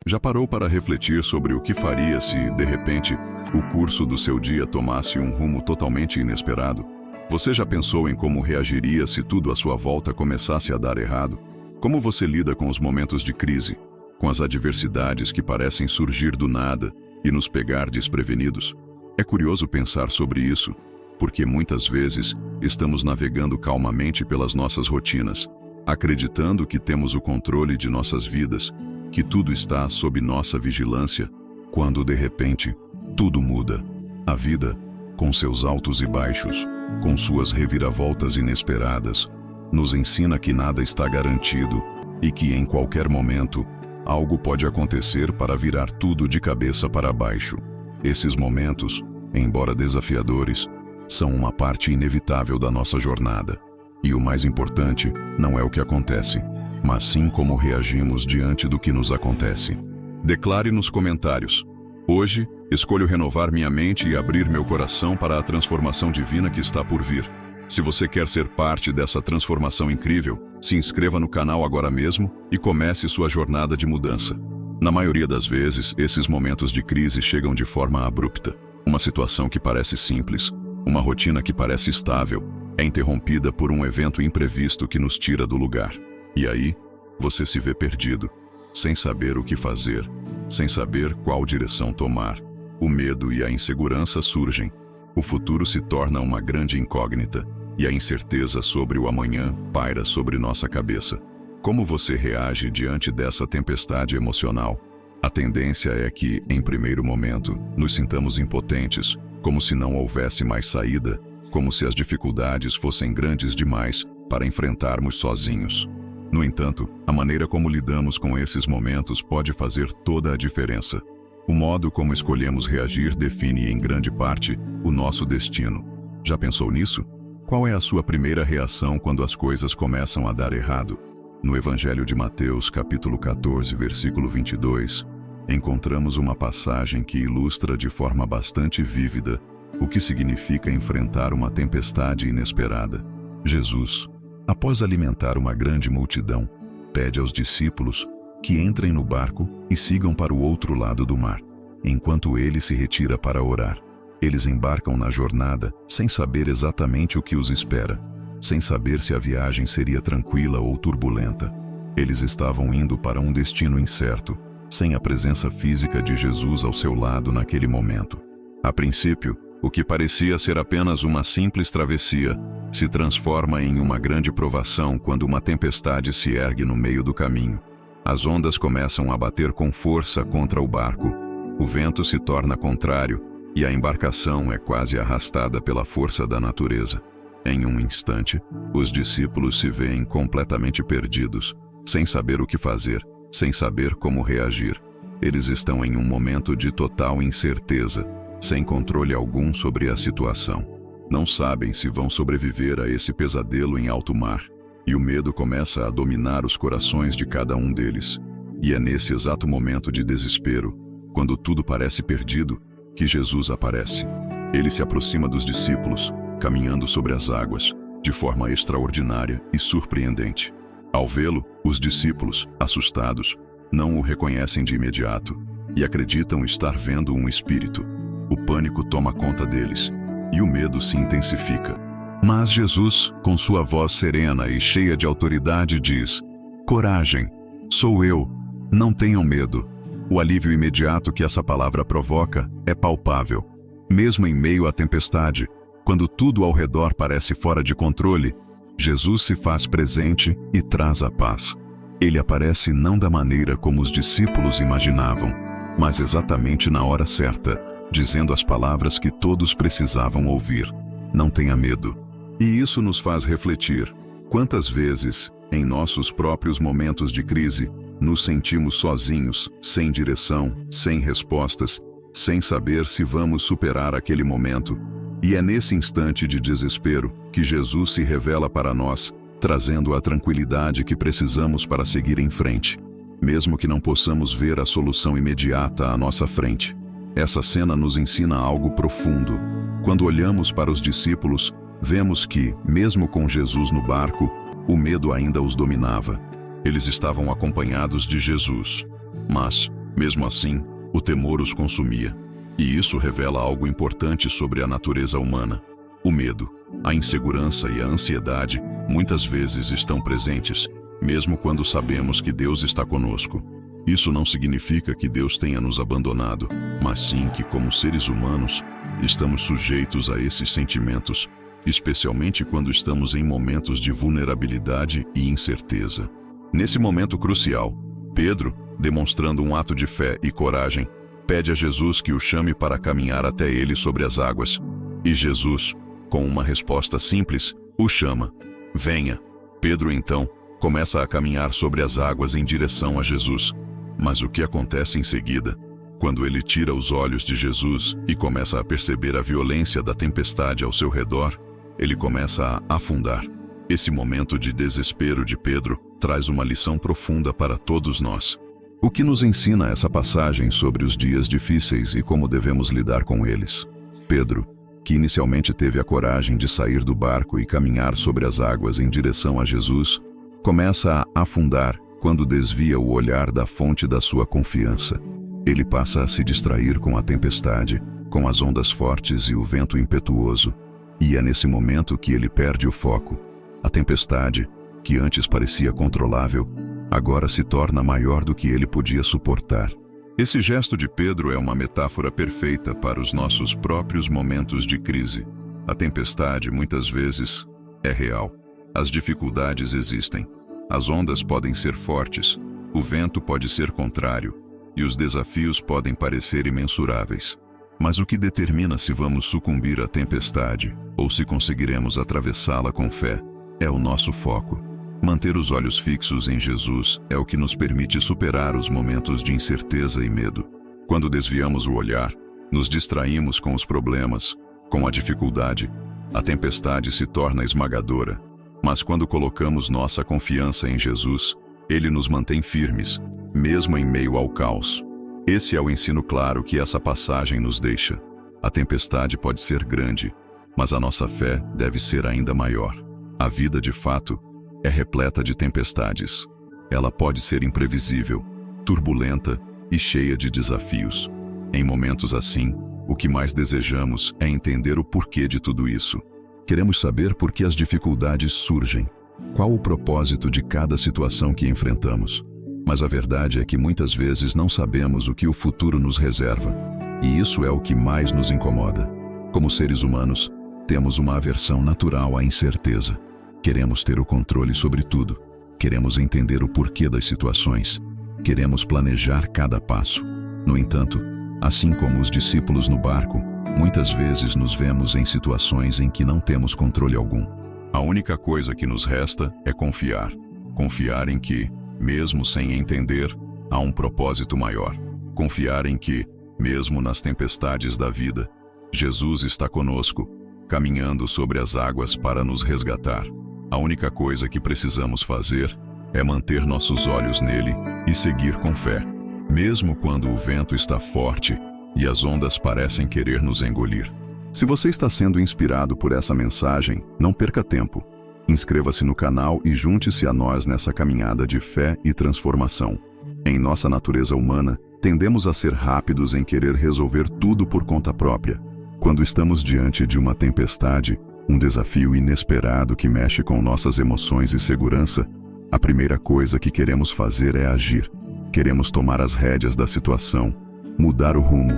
Já parou para refletir sobre o que faria se, de repente, o curso do seu dia tomasse um rumo totalmente inesperado? Você já pensou em como reagiria se tudo à sua volta começasse a dar errado? Como você lida com os momentos de crise, com as adversidades que parecem surgir do nada e nos pegar desprevenidos? É curioso pensar sobre isso, porque muitas vezes estamos navegando calmamente pelas nossas rotinas, acreditando que temos o controle de nossas vidas, que tudo está sob nossa vigilância, quando de repente tudo muda. A vida, com seus altos e baixos, com suas reviravoltas inesperadas, nos ensina que nada está garantido e que em qualquer momento algo pode acontecer para virar tudo de cabeça para baixo. Esses momentos, embora desafiadores, são uma parte inevitável da nossa jornada. E o mais importante não é o que acontece, mas sim como reagimos diante do que nos acontece. Declare nos comentários: hoje, escolho renovar minha mente e abrir meu coração para a transformação divina que está por vir. Se você quer ser parte dessa transformação incrível, se inscreva no canal agora mesmo e comece sua jornada de mudança. Na maioria das vezes, esses momentos de crise chegam de forma abrupta. Uma situação que parece simples, uma rotina que parece estável, é interrompida por um evento imprevisto que nos tira do lugar. E aí, você se vê perdido, sem saber o que fazer, sem saber qual direção tomar. O medo e a insegurança surgem. O futuro se torna uma grande incógnita, e a incerteza sobre o amanhã paira sobre nossa cabeça. Como você reage diante dessa tempestade emocional? A tendência é que, em primeiro momento, nos sintamos impotentes, como se não houvesse mais saída, como se as dificuldades fossem grandes demais para enfrentarmos sozinhos. No entanto, a maneira como lidamos com esses momentos pode fazer toda a diferença. O modo como escolhemos reagir define, em grande parte, o nosso destino. Já pensou nisso? Qual é a sua primeira reação quando as coisas começam a dar errado? No Evangelho de Mateus, capítulo 14, versículo 22, encontramos uma passagem que ilustra de forma bastante vívida o que significa enfrentar uma tempestade inesperada. Jesus, após alimentar uma grande multidão, pede aos discípulos que entrem no barco e sigam para o outro lado do mar, enquanto ele se retira para orar. Eles embarcam na jornada sem saber exatamente o que os espera, sem saber se a viagem seria tranquila ou turbulenta. Eles estavam indo para um destino incerto, sem a presença física de Jesus ao seu lado naquele momento. A princípio, o que parecia ser apenas uma simples travessia se transforma em uma grande provação quando uma tempestade se ergue no meio do caminho. As ondas começam a bater com força contra o barco. O vento se torna contrário e a embarcação é quase arrastada pela força da natureza. Em um instante, os discípulos se veem completamente perdidos, sem saber o que fazer, sem saber como reagir. Eles estão em um momento de total incerteza, sem controle algum sobre a situação. Não sabem se vão sobreviver a esse pesadelo em alto mar, e o medo começa a dominar os corações de cada um deles. E é nesse exato momento de desespero, quando tudo parece perdido, que Jesus aparece. Ele se aproxima dos discípulos, caminhando sobre as águas, de forma extraordinária e surpreendente. Ao vê-lo, os discípulos, assustados, não o reconhecem de imediato e acreditam estar vendo um espírito. O pânico toma conta deles e o medo se intensifica. Mas Jesus, com sua voz serena e cheia de autoridade, diz: coragem, sou eu, não tenham medo. O alívio imediato que essa palavra provoca é palpável. Mesmo em meio à tempestade, quando tudo ao redor parece fora de controle, Jesus se faz presente e traz a paz. Ele aparece não da maneira como os discípulos imaginavam, mas exatamente na hora certa, dizendo as palavras que todos precisavam ouvir: não tenha medo. E isso nos faz refletir: quantas vezes, em nossos próprios momentos de crise, nos sentimos sozinhos, sem direção, sem respostas, sem saber se vamos superar aquele momento. E é nesse instante de desespero que Jesus se revela para nós, trazendo a tranquilidade que precisamos para seguir em frente, mesmo que não possamos ver a solução imediata à nossa frente. Essa cena nos ensina algo profundo. Quando olhamos para os discípulos, vemos que, mesmo com Jesus no barco, o medo ainda os dominava. Eles estavam acompanhados de Jesus, mas, Mesmo assim, o temor os consumia. E isso revela algo importante sobre a natureza humana. O medo, a insegurança e a ansiedade muitas vezes estão presentes, mesmo quando sabemos que Deus está conosco. Isso não significa que Deus tenha nos abandonado, mas sim que, como seres humanos, estamos sujeitos a esses sentimentos, especialmente quando estamos em momentos de vulnerabilidade e incerteza. Nesse momento crucial, Pedro, demonstrando um ato de fé e coragem, pede a Jesus que o chame para caminhar até ele sobre as águas. E Jesus, com uma resposta simples, o chama. Venha. Pedro, então, começa a caminhar sobre as águas em direção a Jesus. Mas o que acontece em seguida? Quando ele tira os olhos de Jesus e começa a perceber a violência da tempestade ao seu redor, ele começa a afundar. Esse momento de desespero de Pedro traz uma lição profunda para todos nós. O que nos ensina essa passagem sobre os dias difíceis e como devemos lidar com eles? Pedro, que inicialmente teve a coragem de sair do barco e caminhar sobre as águas em direção a Jesus, começa a afundar quando desvia o olhar da fonte da sua confiança. Ele passa a se distrair com a tempestade, com as ondas fortes e o vento impetuoso. E é nesse momento que ele perde o foco. A tempestade, que antes parecia controlável, agora se torna maior do que ele podia suportar. Esse gesto de Pedro é uma metáfora perfeita para os nossos próprios momentos de crise. A tempestade, muitas vezes, é real. As dificuldades existem. As ondas podem ser fortes, o vento pode ser contrário, e os desafios podem parecer imensuráveis. Mas o que determina se vamos sucumbir à tempestade ou se conseguiremos atravessá-la com fé é o nosso foco. Manter os olhos fixos em Jesus é o que nos permite superar os momentos de incerteza e medo. Quando desviamos o olhar, nos distraímos com os problemas, com a dificuldade, a tempestade se torna esmagadora. Mas quando colocamos nossa confiança em Jesus, Ele nos mantém firmes, mesmo em meio ao caos. Esse é o ensino claro que essa passagem nos deixa. A tempestade pode ser grande, mas a nossa fé deve ser ainda maior. A vida, de fato, é repleta de tempestades. Ela pode ser imprevisível, turbulenta e cheia de desafios. Em momentos assim, o que mais desejamos é entender o porquê de tudo isso. Queremos saber por que as dificuldades surgem, qual o propósito de cada situação que enfrentamos. Mas a verdade é que muitas vezes não sabemos o que o futuro nos reserva, e isso é o que mais nos incomoda. Como seres humanos, temos uma aversão natural à incerteza. Queremos ter o controle sobre tudo, queremos entender o porquê das situações, queremos planejar cada passo. No entanto, assim como os discípulos no barco, muitas vezes nos vemos em situações em que não temos controle algum. A única coisa que nos resta é confiar. Confiar em que, mesmo sem entender, há um propósito maior. Confiar em que, mesmo nas tempestades da vida, Jesus está conosco, caminhando sobre as águas para nos resgatar. A única coisa que precisamos fazer é manter nossos olhos nele e seguir com fé, mesmo quando o vento está forte e as ondas parecem querer nos engolir. Se você está sendo inspirado por essa mensagem, não perca tempo. Inscreva-se no canal e junte-se a nós nessa caminhada de fé e transformação. Em nossa natureza humana, tendemos a ser rápidos em querer resolver tudo por conta própria. Quando estamos diante de uma tempestade, um desafio inesperado que mexe com nossas emoções e segurança, a primeira coisa que queremos fazer é agir. Queremos tomar as rédeas da situação, mudar o rumo,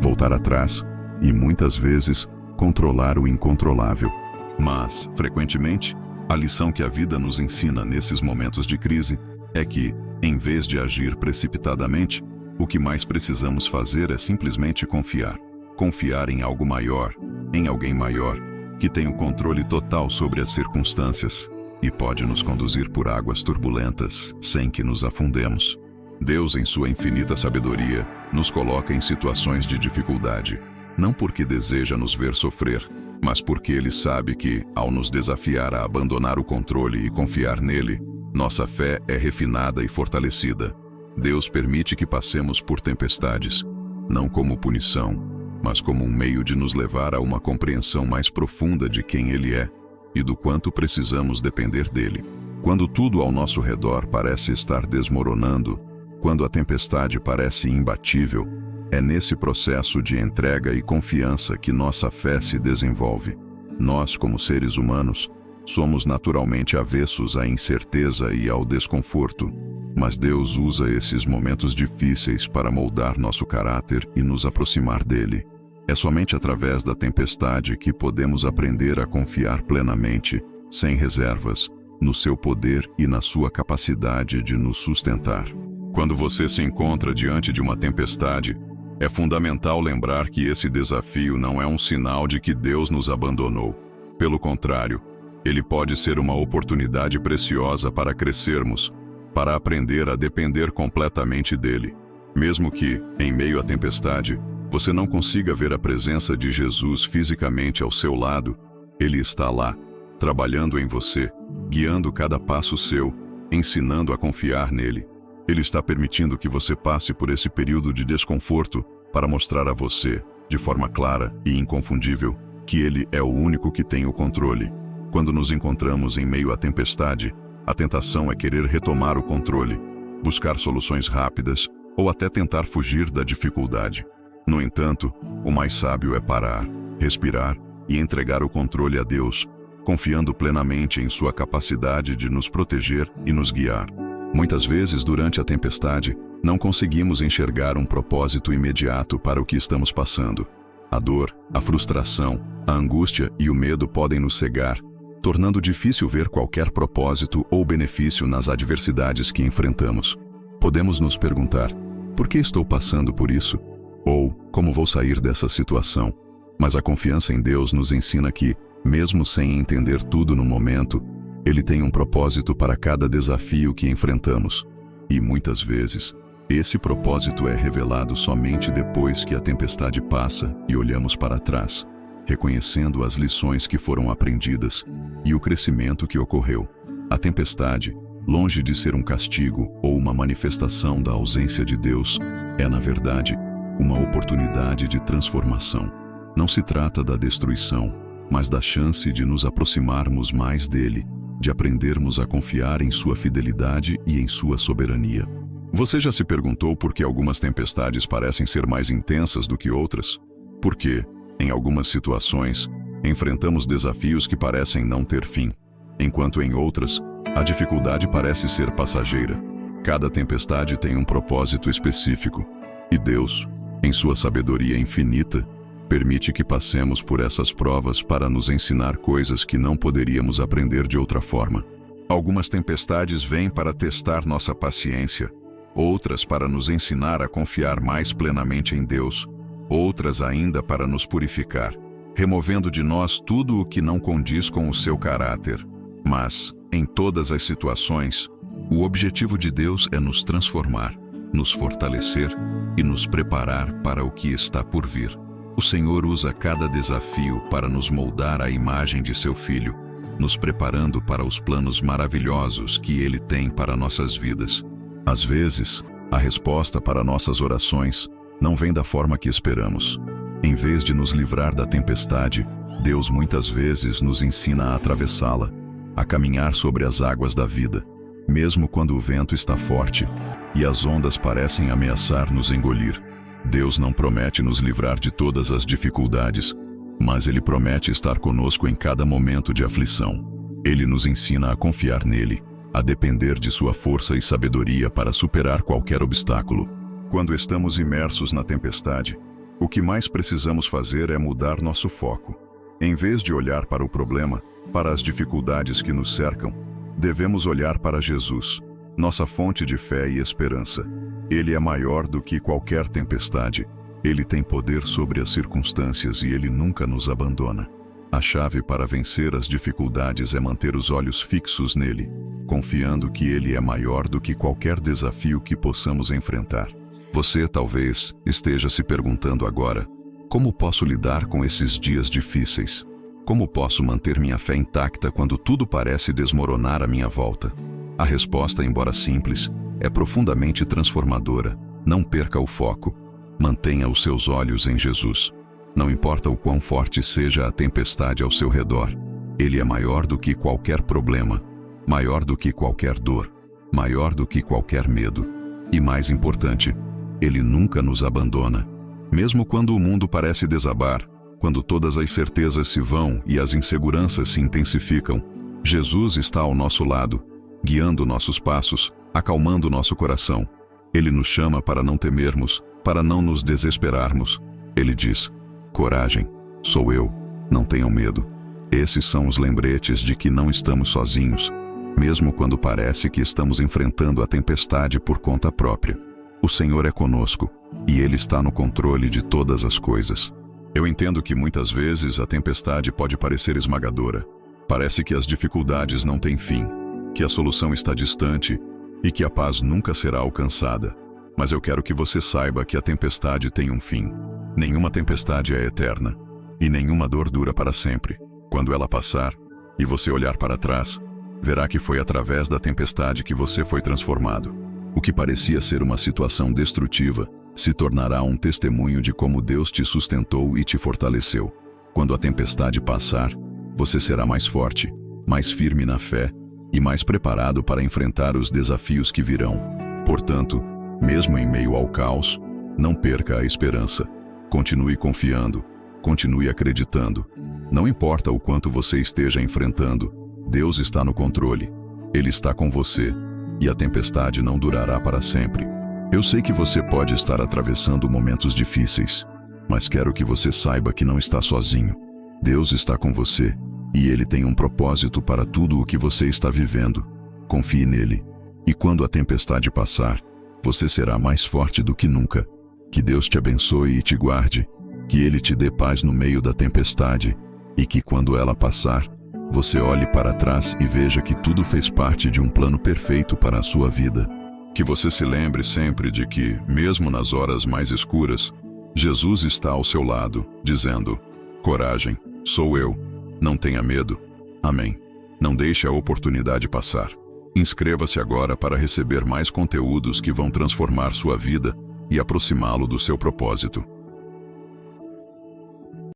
voltar atrás e, muitas vezes, controlar o incontrolável. Mas, frequentemente, a lição que a vida nos ensina nesses momentos de crise é que, em vez de agir precipitadamente, o que mais precisamos fazer é simplesmente confiar. Confiar em algo maior, em alguém maior, que tem o controle total sobre as circunstâncias e pode nos conduzir por águas turbulentas sem que nos afundemos. Deus, em sua infinita sabedoria, nos coloca em situações de dificuldade, não porque deseja nos ver sofrer, mas porque Ele sabe que, ao nos desafiar a abandonar o controle e confiar nele, nossa fé é refinada e fortalecida. Deus permite que passemos por tempestades, não como punição, mas como um meio de nos levar a uma compreensão mais profunda de quem Ele é e do quanto precisamos depender dele. Quando tudo ao nosso redor parece estar desmoronando, Quando a tempestade parece imbatível, é nesse processo de entrega e confiança que nossa fé se desenvolve. Nós, como seres humanos, somos naturalmente avessos à incerteza e ao desconforto, mas Deus usa esses momentos difíceis para moldar nosso caráter e nos aproximar dele. É somente através da tempestade que podemos aprender a confiar plenamente, sem reservas, no seu poder e na sua capacidade de nos sustentar. Quando você se encontra diante de uma tempestade, é fundamental lembrar que esse desafio não é um sinal de que Deus nos abandonou. Pelo contrário, ele pode ser uma oportunidade preciosa para crescermos, para aprender a depender completamente dele. Mesmo que, em meio à tempestade, você não consiga ver a presença de Jesus fisicamente ao seu lado, ele está lá, trabalhando em você, guiando cada passo seu, ensinando a confiar nele. Ele está permitindo que você passe por esse período de desconforto para mostrar a você, de forma clara e inconfundível, que ele é o único que tem o controle. Quando nos encontramos em meio à tempestade, a tentação é querer retomar o controle, buscar soluções rápidas ou até tentar fugir da dificuldade. No entanto, o mais sábio é parar, respirar e entregar o controle a Deus, confiando plenamente em sua capacidade de nos proteger e nos guiar. Muitas vezes, durante a tempestade, não conseguimos enxergar um propósito imediato para o que estamos passando. A dor, a frustração, a angústia e o medo podem nos cegar, tornando difícil ver qualquer propósito ou benefício nas adversidades que enfrentamos. Podemos nos perguntar: por que estou passando por isso? Ou como vou sair dessa situação? Mas a confiança em Deus nos ensina que, mesmo sem entender tudo no momento, Ele tem um propósito para cada desafio que enfrentamos. E muitas vezes, esse propósito é revelado somente depois que a tempestade passa e olhamos para trás, reconhecendo as lições que foram aprendidas e o crescimento que ocorreu. A tempestade, longe de ser um castigo ou uma manifestação da ausência de Deus, é, na verdade, uma oportunidade de transformação. Não se trata da destruição, mas da chance de nos aproximarmos mais dele, de aprendermos a confiar em sua fidelidade e em sua soberania. Você já se perguntou por que algumas tempestades parecem ser mais intensas do que outras? Porque, em algumas situações, enfrentamos desafios que parecem não ter fim, enquanto em outras, a dificuldade parece ser passageira. Cada tempestade tem um propósito específico, e Deus, em sua sabedoria infinita, permite que passemos por essas provas para nos ensinar coisas que não poderíamos aprender de outra forma. Algumas tempestades vêm para testar nossa paciência, outras para nos ensinar a confiar mais plenamente em Deus, outras ainda para nos purificar, removendo de nós tudo o que não condiz com o seu caráter. Mas, em todas as situações, o objetivo de Deus é nos transformar, nos fortalecer e nos preparar para o que está por vir. O Senhor usa cada desafio para nos moldar à imagem de seu Filho, nos preparando para os planos maravilhosos que Ele tem para nossas vidas. Às vezes, a resposta para nossas orações não vem da forma que esperamos. Em vez de nos livrar da tempestade, Deus muitas vezes nos ensina a atravessá-la, a caminhar sobre as águas da vida, mesmo quando o vento está forte e as ondas parecem ameaçar nos engolir. Deus não promete nos livrar de todas as dificuldades, mas Ele promete estar conosco em cada momento de aflição. Ele nos ensina a confiar nele, a depender de sua força e sabedoria para superar qualquer obstáculo. Quando estamos imersos na tempestade, o que mais precisamos fazer é mudar nosso foco. Em vez de olhar para o problema, para as dificuldades que nos cercam, devemos olhar para Jesus, nossa fonte de fé e esperança. Ele é maior do que qualquer tempestade. Ele tem poder sobre as circunstâncias e Ele nunca nos abandona. A chave para vencer as dificuldades é manter os olhos fixos nele, confiando que Ele é maior do que qualquer desafio que possamos enfrentar. Você talvez esteja se perguntando agora: como posso lidar com esses dias difíceis? Como posso manter minha fé intacta quando tudo parece desmoronar à minha volta? A resposta, embora simples, é profundamente transformadora. Não perca o foco. Mantenha os seus olhos em Jesus. Não importa o quão forte seja a tempestade ao seu redor, Ele é maior do que qualquer problema, maior do que qualquer dor, maior do que qualquer medo. E mais importante, Ele nunca nos abandona. Mesmo quando o mundo parece desabar, quando todas as certezas se vão e as inseguranças se intensificam, Jesus está ao nosso lado, guiando nossos passos, acalmando nosso coração. Ele nos chama para não temermos, para não nos desesperarmos. Ele diz: coragem, sou eu, não tenham medo. Esses são os lembretes de que não estamos sozinhos, mesmo quando parece que estamos enfrentando a tempestade por conta própria. O Senhor é conosco, e Ele está no controle de todas as coisas. Eu entendo que muitas vezes a tempestade pode parecer esmagadora. Parece que as dificuldades não têm fim, que a solução está distante e que a paz nunca será alcançada. Mas eu quero que você saiba que a tempestade tem um fim. Nenhuma tempestade é eterna, e nenhuma dor dura para sempre. Quando ela passar, e você olhar para trás, verá que foi através da tempestade que você foi transformado. O que parecia ser uma situação destrutiva se tornará um testemunho de como Deus te sustentou e te fortaleceu. Quando a tempestade passar, você será mais forte, mais firme na fé e mais preparado para enfrentar os desafios que virão. Portanto, mesmo em meio ao caos, não perca a esperança. Continue confiando, continue acreditando. Não importa o quanto você esteja enfrentando, Deus está no controle. Ele está com você, e a tempestade não durará para sempre. Eu sei que você pode estar atravessando momentos difíceis, mas quero que você saiba que não está sozinho. Deus está com você, e Ele tem um propósito para tudo o que você está vivendo. Confie nele, e quando a tempestade passar, você será mais forte do que nunca. Que Deus te abençoe e te guarde, que Ele te dê paz no meio da tempestade, e que quando ela passar, você olhe para trás e veja que tudo fez parte de um plano perfeito para a sua vida. Que você se lembre sempre de que, mesmo nas horas mais escuras, Jesus está ao seu lado, dizendo: coragem, sou eu, não tenha medo. Amém. Não deixe a oportunidade passar. Inscreva-se agora para receber mais conteúdos que vão transformar sua vida e aproximá-lo do seu propósito.